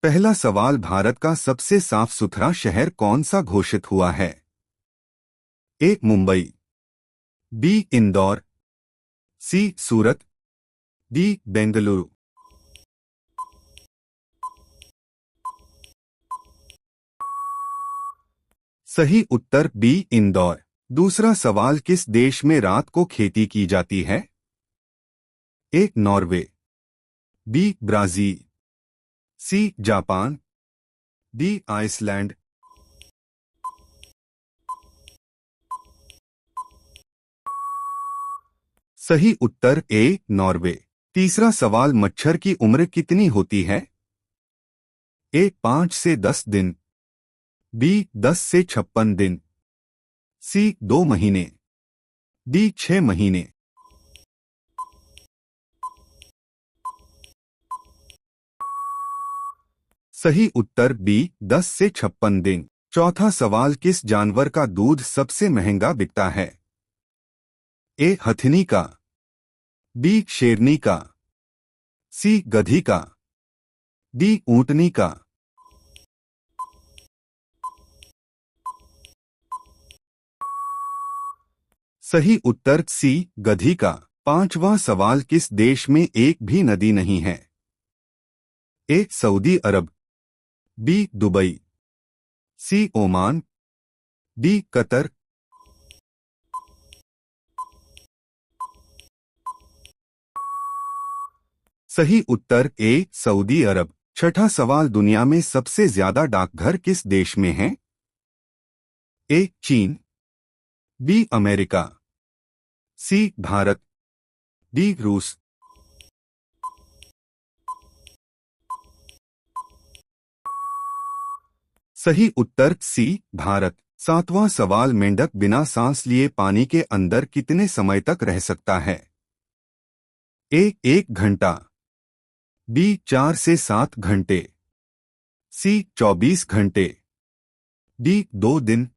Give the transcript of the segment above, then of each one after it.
पहला सवाल, भारत का सबसे साफ सुथरा शहर कौन सा घोषित हुआ है? ए मुंबई, बी इंदौर, सी सूरत, डी बेंगलुरु। सही उत्तर बी इंदौर। दूसरा सवाल, किस देश में रात को खेती की जाती है? A Norway, B Brazil, C Japan, D Iceland. सही उत्तर ए नॉर्वे। तीसरा सवाल, मच्छर की उम्र कितनी होती है? ए 5 से 10 दिन, बी 10 से 56 दिन, सी 2 महीने, डी 6 महीने। सही उत्तर बी 10 से 56 दिन। चौथा सवाल, किस जानवर का दूध सबसे महंगा बिकता है? ए हथिनी का, बी शेरनी का, सी गधी का, डी ऊंटनी का। सही उत्तर सी गधी का। पांचवा सवाल, किस देश में एक भी नदी नहीं है? ए सऊदी अरब, बी दुबई, सी ओमान, डी कतर। सही उत्तर ए सऊदी अरब। छठा सवाल, दुनिया में सबसे ज्यादा डाकघर किस देश में हैं? ए चीन, बी अमेरिका, सी भारत, डी रूस। सही उत्तर सी भारत। सातवां सवाल, मेंढक बिना सांस लिए पानी के अंदर कितने समय तक रह सकता है? ए 1 घंटा, बी 4 से 7 घंटे, सी 24 घंटे, डी 2 दिन।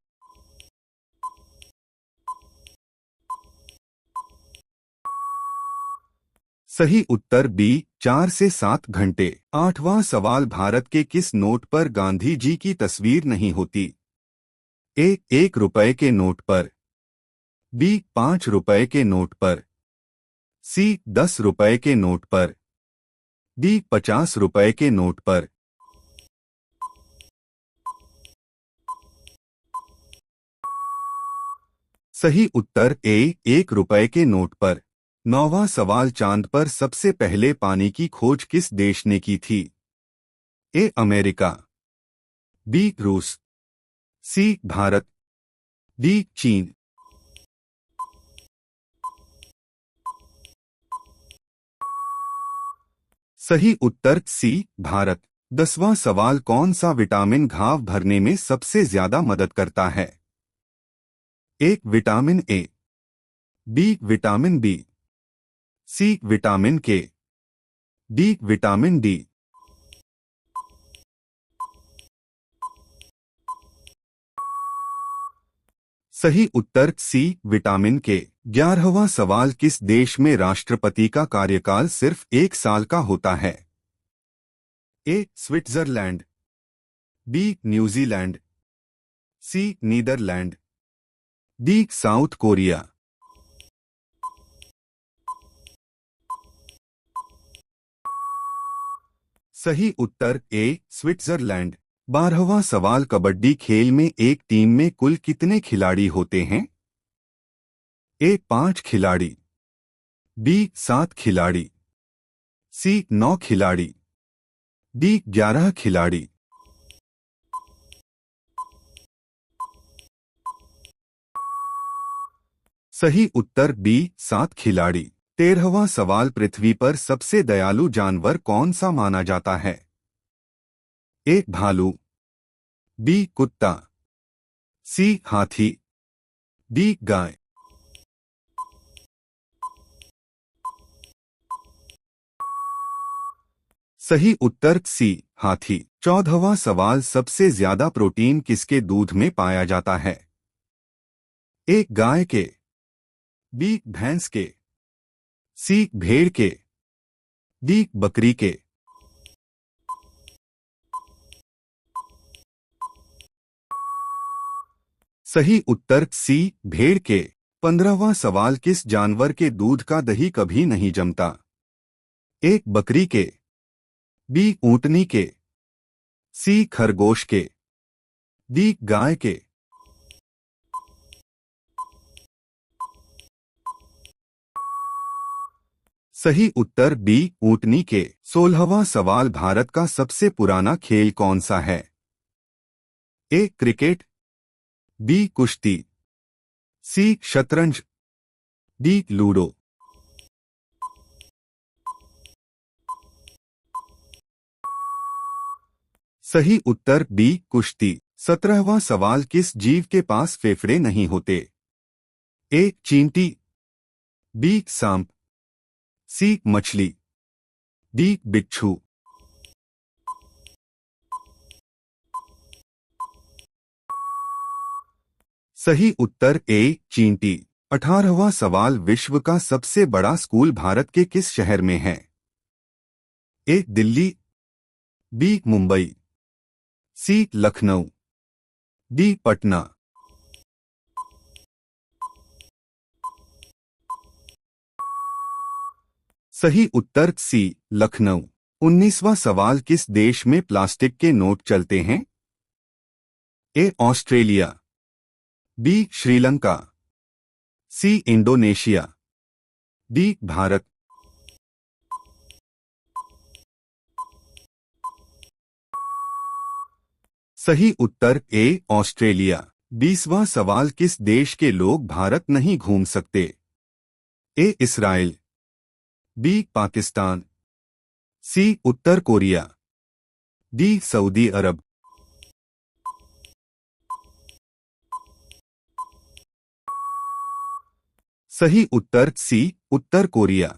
सही उत्तर बी 4 से 7 घंटे। आठवां सवाल, भारत के किस नोट पर गांधी जी की तस्वीर नहीं होती? ए 1 रुपए के नोट पर, बी 5 रुपए के नोट पर, सी 10 रुपए के नोट पर, डी 50 रुपए के नोट पर। सही उत्तर ए 1 रुपए के नोट पर। नौवां सवाल, चांद पर सबसे पहले पानी की खोज किस देश ने की थी? ए अमेरिका, बी रूस, सी भारत, डी चीन। सही उत्तर सी भारत। 10वां सवाल, कौन सा विटामिन घाव भरने में सबसे ज्यादा मदद करता है? A vitamin A, B vitamin B, C vitamin K, D vitamin D. सही उत्तर सी विटामिन के। 11वां सवाल, किस देश में राष्ट्रपति का कार्यकाल सिर्फ 1 साल का होता है? ए स्विट्जरलैंड, बी न्यूजीलैंड, सी नीदरलैंड, डी साउथ कोरिया। सही उत्तर ए स्विट्जरलैंड। 12वां सवाल, कबड्डी खेल में एक टीम में कुल कितने खिलाड़ी होते हैं? ए 5 खिलाड़ी, बी 7 खिलाड़ी, सी 9 खिलाड़ी, डी 11 खिलाड़ी। सही उत्तर बी 7 खिलाड़ी। 13वां सवाल, पृथ्वी पर सबसे दयालु जानवर कौन सा माना जाता है? ए भालू, बी कुत्ता, सी हाथी, डी गाय। सही उत्तर सी हाथी। 14वां सवाल, सबसे ज्यादा प्रोटीन किसके दूध में पाया जाता है? ए गाय के, बी भैंस के, सी भेड़ के, डी बकरी के। सही उत्तर सी भेड़ के। 15वां सवाल किस जानवर के दूध का दही कभी नहीं जमता? ए बकरी के, बी ऊंटनी के, सी खरगोश के, डी गाय के। सही उत्तर बी ऊंटनी के। 16वां सवाल भारत का सबसे पुराना खेल कौन सा है? ए क्रिकेट, बी कुश्ती, सी शतरंज, डी लूडो। सही उत्तर बी कुश्ती। 17वां सवाल किस जीव के पास फेफड़े नहीं होते? ए चींटी, बी सांप, सी मछली, डी बिच्छू। सही उत्तर ए चींटी। 18वां सवाल विश्व का सबसे बड़ा स्कूल भारत के किस शहर में है? ए दिल्ली, बी मुंबई, सी लखनऊ, डी पटना। सही उत्तर सी लखनऊ। 19वां सवाल किस देश में प्लास्टिक के नोट चलते हैं? A Australia, B Sri Lanka, C Indonesia, D Bharat. सही उत्तर ए ऑस्ट्रेलिया। 20वां सवाल किस देश के लोग भारत नहीं घूम सकते? ए इसराइल, बी पाकिस्तान, सी उत्तर कोरिया, डी सऊदी अरब। सही उत्तर सी उत्तर कोरिया।